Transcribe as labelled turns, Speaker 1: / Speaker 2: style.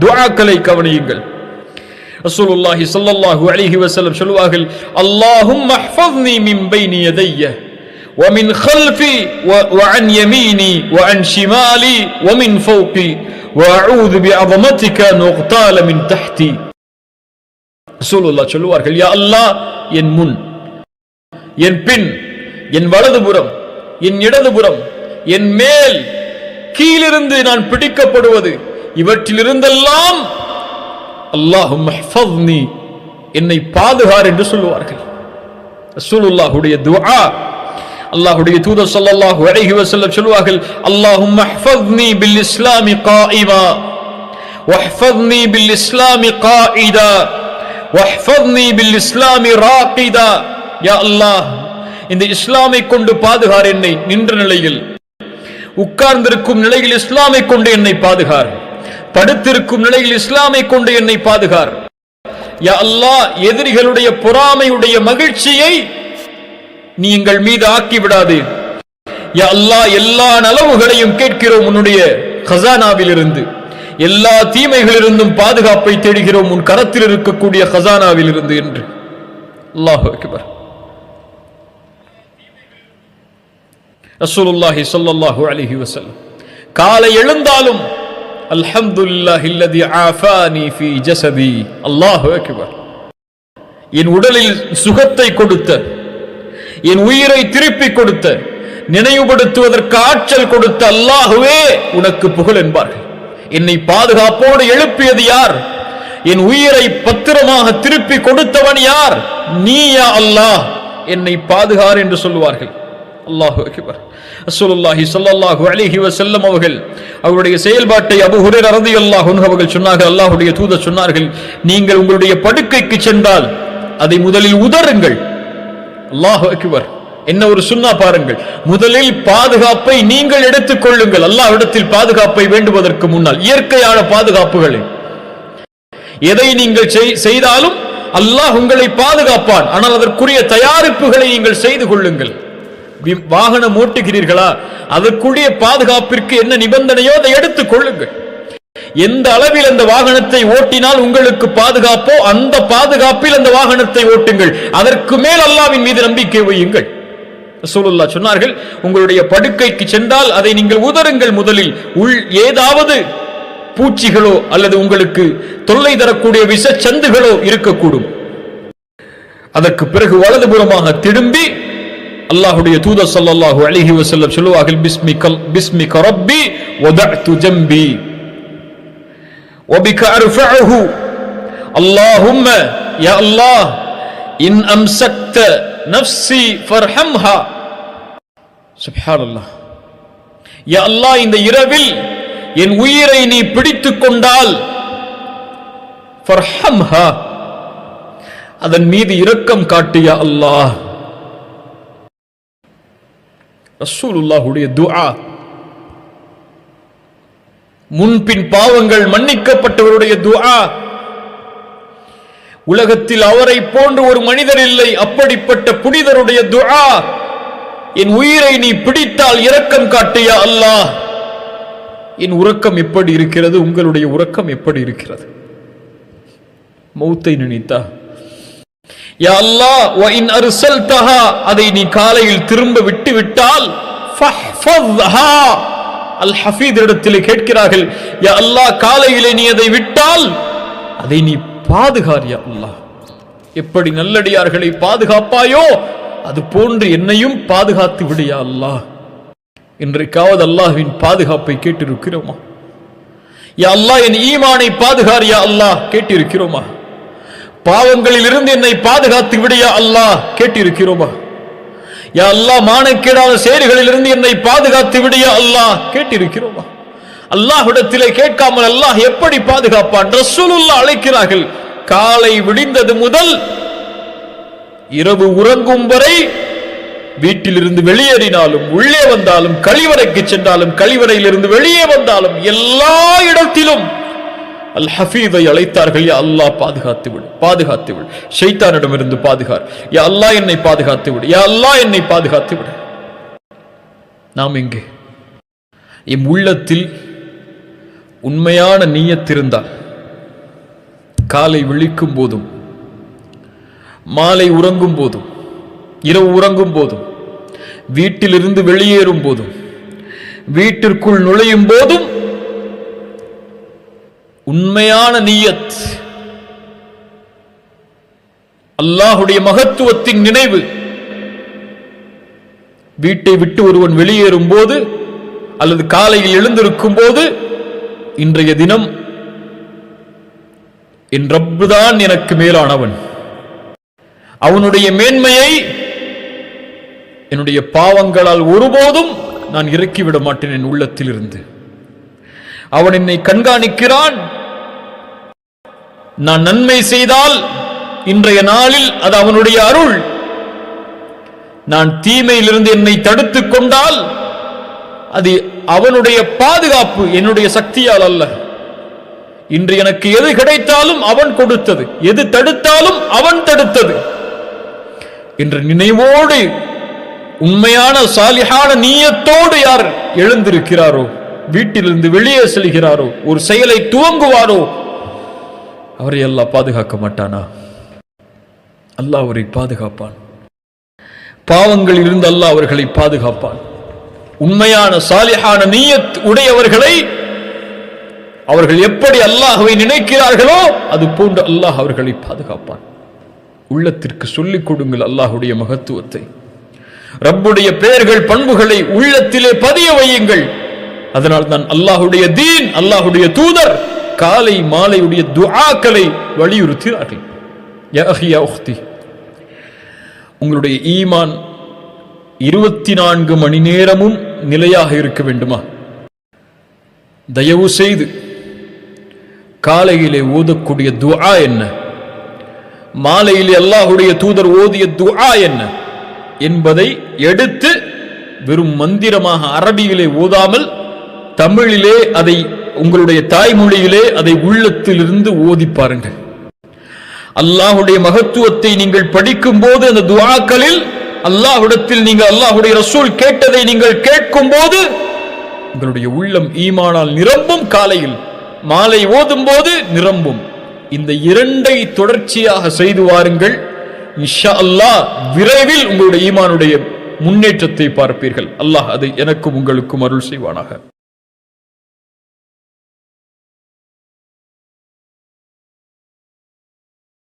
Speaker 1: துஆக்களை கவனியுங்கள். ரசூலுல்லாஹி ஸல்லல்லாஹு அலைஹி வஸல்லம் சொல்வார்கள், அல்லாஹும்ம ஹ்ஃபத்னி மின் பைனி யதைய வ மின் خلفي وعن يميني وعن شمالي ومن فوقي واعوذ بعظمتك ان اغتال من تحتي. ரசூலுல்லாஹ் சொல்வார்கள், யா அல்லாஹ், என் முன், என் பின், என் வலதுபுறம், என் இடதுபுறம், என் மேல், கீழிருந்து நான் பிடிக்கப்படுவது, இவற்றிலிருந்தெல்லாம் அல்லாஹும்ம ஹ்ஃபத்னி, என்னை பாதுகார் என்று சொல்லுவார்கள். ரசூலுல்லாஹுடைய துஆ. அல்லாஹ்வுடைய தூதர் ஸல்லல்லாஹு அலைஹி வஸல்லம் சொல்வார்கள், அல்லாஹும்ம ஹ்ஃபத்னி பில் இஸ்லாமி காயிமா வஹ்ஃபத்னி பில் இஸ்லாமி காயிதா வஹ்ஃபத்னி பில் இஸ்லாமி ராகிதா. யா அல்லாஹ், இந்த இஸ்லாமை கொண்டு பாதுகார் என்னை, நின்ற நிலையில், உட்கார்ந்திருக்கும் நிலையில் இஸ்லாமை கொண்டு என்னை பாதுகார், படுத்திருக்கும் நிலையில் இஸ்லாமை கொண்டு என்னை பாதுகார். யா அல்லாஹ், எதிரிகளுடைய பொறாமையுடைய மகிழ்ச்சியை நீ எங்கள் மீது ஆக்கி விடாதே. யா அல்லாஹ், எல்லா நலவுகளையும் கேட்கிறோம் உன்னுடைய கஸானாவிலிருந்து, எல்லா தீமைகளிலிருந்தும் பாதுகாப்பை தேடுகிறோம் உன் கரத்தில் இருக்கக்கூடிய கஸானாவிலிருந்து என்று. அல்லாஹு அக்பர். ரசூலுல்லாஹி ஸல்லல்லாஹு அலைஹி வஸல்லம் காலை எழுந்தாலும் அல்ஹம்துலில்லாஹில்லதி ஆஃபானி ஃபீ ஜஸதி. அல்லாஹு அக்பர். என் உடலில் சுகத்தை கொடுத்த, என் உயிரை திருப்பி கொடுத்த, நினைவுபடுத்துவதற்கு ஆற்றல் கொடுத்த அல்லாஹுவே உனக்கு புகழ் என்பார்கள். என்னை பாதுகாப்போடு எழுப்பியது யார்? என் உயிரை பத்திரமாக திருப்பி கொடுத்தவன் யார்? நீ யா அல்லாஹ், என்னை பாதுகார் என்று சொல்லுவார்கள். அல்லாஹு அக்பர். ரசூலுல்லாஹி ஸல்லல்லாஹு அலைஹி வஸல்லம் அவர்கள் அவருடைய செயல்பாட்டை அபூ ஹுரைரா রাদিয়াল্লাহு அன்ஹு அவர்கள் சொன்னார்கள், அல்லாஹ்வுடைய தூதர் சொன்னார்கள், நீங்கள் உங்களுடைய படுக்கைக்கு சென்றால் அதை முதலில் உதறுங்கள். அல்லாஹு அக்பர். என்ன ஒரு சுன்னா பாருங்கள். முதலில் பாதுகாப்பை நீங்கள் எடுத்துக் கொள்ளுங்கள். அல்லாஹ்விடத்தில் பாதுகாப்பை வேண்டுவதற்கு முன்னால் இயற்கையான பாதுகாப்புகளை எதை நீங்கள் செய்தாலும் அல்லாஹ் உங்களை பாதுகாப்பான். ஆனால் அதற்குரிய தயாரிப்புகளை நீங்கள் செய்து கொள்ளுங்கள். வாகனம் ஓட்டுகிறீர்களா, அதற்குரிய பாதுகாப்பிற்கு என்ன நிபந்தனையோ அதை எடுத்துக் கொள்ளுங்கள். எந்த அளவில் அந்த வாகனத்தை ஓட்டினால் உங்களுக்கு பாதுகாப்போ அந்த பாதுகாப்பில் அந்த வாகனத்தை ஓட்டுங்கள். அதற்கு மேல் அல்லாஹ்வின் மீது நம்பிக்கை வையுங்கள். ரசூலுல்லாஹ் சொன்னார்கள், உங்களுடைய படுக்கைக்கு சென்றால் அதை நீங்கள் உதறுங்கள். முதலில் ஏதாவது பூச்சிகளோ அல்லது உங்களுக்கு தொல்லை தரக்கூடிய விஷச்சந்துகளோ இருக்கக்கூடும். அதற்கு பிறகு வலதுபுறமாக திரும்பி அல்லாஹ்வுடைய தூதர் ஸல்லல்லாஹு அலைஹி வஸல்லம் சொல்லுவார்கள், பிஸ்மிக ரப்பி வதஅது ஜம்பி வபிக அர்ஃபஉஹு. அல்லாஹும்ம, யா அல்லாஹ், இன் அம்சக்த நஃப்ஸி ஃபர்ஹம்ஹா. சுப்ஹானல்லாஹ். யா அல்லாஹ், இந்த இரவில் என் உயிரை நீ பிடித்துக் கொண்டால் ஃபர்ஹம்ஹா, அதன் மீது இரக்கம் காட்டு யா அல்லாஹ். ரசூலுல்லாஹுடைய துஆ. முன்பின் பாவங்கள் மன்னிக்கப்பட்டவருடைய துஆ. உலகத்தில் அவரை போன்று ஒரு மனிதர் இல்லை, அப்படிப்பட்ட புனிதருடைய துஆ. என் உயிரை நீ பிடித்தால் இரக்கம் காட்டு யா அல்லாஹ். என் உறக்கம் எப்படி இருக்கிறது? உங்களுடைய உறக்கம் எப்படி இருக்கிறது? மௌத்தை நினைத்தா? யா அல்லாஹ், வ இன் அர்சல்தஹா, அதை நீ காலையில் திரும்ப விட்டு விட்டால் ஃபஹ்ஃபத்ஹா. அல் ஹஃபீத் இடத்திலே கேட்கிறார்கள், யா அல்லாஹ், காலையிலே நீ அதை விட்டால் அதை நீ பாதுகார் யா அல்லாஹ். எப்படி நல்லடியார்களை பாதுகாப்பாயோ அது போன்று என்னையும் பாதுகாத்து விடு யா அல்லாஹ். இன்றைக்காவது அல்லாஹ்வின் பாதுகாப்பை கேட்டிருக்கிறோமா? யா அல்லாஹ், என் ஈமானை பாதுகார் யா அல்லாஹ் கேட்டிருக்கிறோமா? பாவங்களில் இருந்து என்னை பாதுகாத்து விடு யா அல்லாஹ் கேட்டிருக்கிறோமா? யா அல்லாஹ், மானக்கேடான செயல்களில் இருந்து என்னை பாதுகாத்து விடு யா அல்லாஹ் கேட்டிருக்கிறோமா? அல்லாஹ்விடத்திலே கேட்காமல் அல்லாஹ் எப்படி பாதுகாப்பான்? ரசூலுல்லாஹ் அழைக்கிறார்கள், காலை விடிந்தது முதல் இரவு உறங்கும் வரை வீட்டிலிருந்து வெளியேறினாலும் உள்ளே வந்தாலும் கழிவறைக்கு சென்றாலும் கழிவறையிலிருந்து வெளியே வந்தாலும் எல்லா இடத்திலும் அல் ஹஃபீதை அழைத்தார்கள். யா அல்லாஹ், பாதுகாத்து விடு, பாதுகாத்து விடு, ஷைத்தானிடமிருந்து பாதுகார் யா அல்லாஹ், என்னை பாதுகாத்து விடு, யா அல்லாஹ், என்னை பாதுகாத்து விடு. நாம் எங்கே? எம் உள்ளத்தில் உண்மையான நியத் இருந்தால், காலை விழிக்கும் போதும், மாலை உறங்கும் போதும், இரவு உறங்கும் போதும், வீட்டிலிருந்து வெளியேறும் போதும், வீட்டிற்குள் நுழையும் போதும் உண்மையான நியத், அல்லாஹுடைய மகத்துவத்தின் நினைவு. வீட்டை விட்டு ஒருவன் வெளியேறும் போது அல்லது காலையில் எழுந்திருக்கும் போது, இன்றைய தினம் என் ரப்புதான் எனக்கு மேலானவன், அவனுடைய மேன்மையை என்னுடைய பாவங்களால் ஒருபோதும் நான் இறக்கிவிட மாட்டேன் என் உள்ளத்தில் இருந்து. அவன் என்னை கண்காணிக்கிறான். நான் நன்மை செய்தால் இன்றைய நாளில் அது அவனுடைய அருள். நான் தீமையிலிருந்து என்னை தடுத்துக் கொண்டால் அது அவனுடைய பாதுகாப்பு, என்னுடைய சக்தியால் அல்ல. இன்று எனக்கு எது கிடைத்தாலும் அவன் கொடுத்தது, எது தடுத்தாலும் அவன் தடுத்தது என்ற நினைவோடு, உண்மையான சாலிஹான நீயத்தோடு யார் எழுந்திருக்கிறாரோ, வீட்டிலிருந்து வெளியே செல்கிறாரோ, ஒரு செயலை துவங்குவாரோ, அவரை அல்லாஹ் பாதுகாக்க மாட்டானா? அல்லாஹ் அவரை பாதுகாப்பான். பாவங்களில் இருந்து அல்லாஹ் அவர்களை பாதுகாப்பான். உண்மையான சாலிஹான நீயத் உடையவர்களை அவர்கள் எப்படி அல்லாஹ்வை நினைக்கிறார்களோ அது போன்று அல்லாஹ் அவர்களை பாதுகாப்பான். உள்ளத்திற்கு சொல்லிக் கொடுங்கள் அல்லாஹுடைய மகத்துவத்தை, ரப்புடைய பெயர்கள் பண்புகளை உள்ளத்திலே பதிய வையுங்கள். அதனால் தான் அல்லாஹுடைய தீன், அல்லாஹுடைய தூதர் காலை மாலையுடைய துஆக்களை வலியுறுத்தினார்கள். யா அஹி யா உக்தி, உங்களுடைய ஈமான் 24 மணி நேரமும் நிலையாக இருக்க வேண்டுமா? தயவு செய்து காலையிலே ஓதக்கூடிய துஆ என்ன, மாலையிலே அல்லாஹுடைய தூதர் ஓதிய துஆ என்ன என்பதை எடுத்து வெறும் மந்திரமாக அரபியிலே ஓதாமல் தமிழிலே அதை, உங்களுடைய தாய்மொழியிலே அதை உள்ளத்திலிருந்து ஓதி பாருங்கள். அல்லாஹுடைய மகத்துவத்தை நீங்கள் படிக்கும் போது அந்த துஆக்களில் அல்லாஹ்விடத்தில் நீங்கள் அல்லாஹுடைய ரசூல் கேட்டதை நீங்கள் கேட்கும் போது உங்களுடைய உள்ளம் ஈமானால் நிரம்பும். காலையில் மாலை ஓதும் போது நிரம்பும். இந்த இரண்டை தொடர்ச்சியாக செய்து வாருங்கள். இன்ஷா அல்லாஹ் விரைவில் உங்களுடைய ஈமானுடைய முன்னேற்றத்தை பார்ப்பீர்கள். அல்லாஹ் அதை எனக்கும் உங்களுக்கும் அருள் செய்வானாக.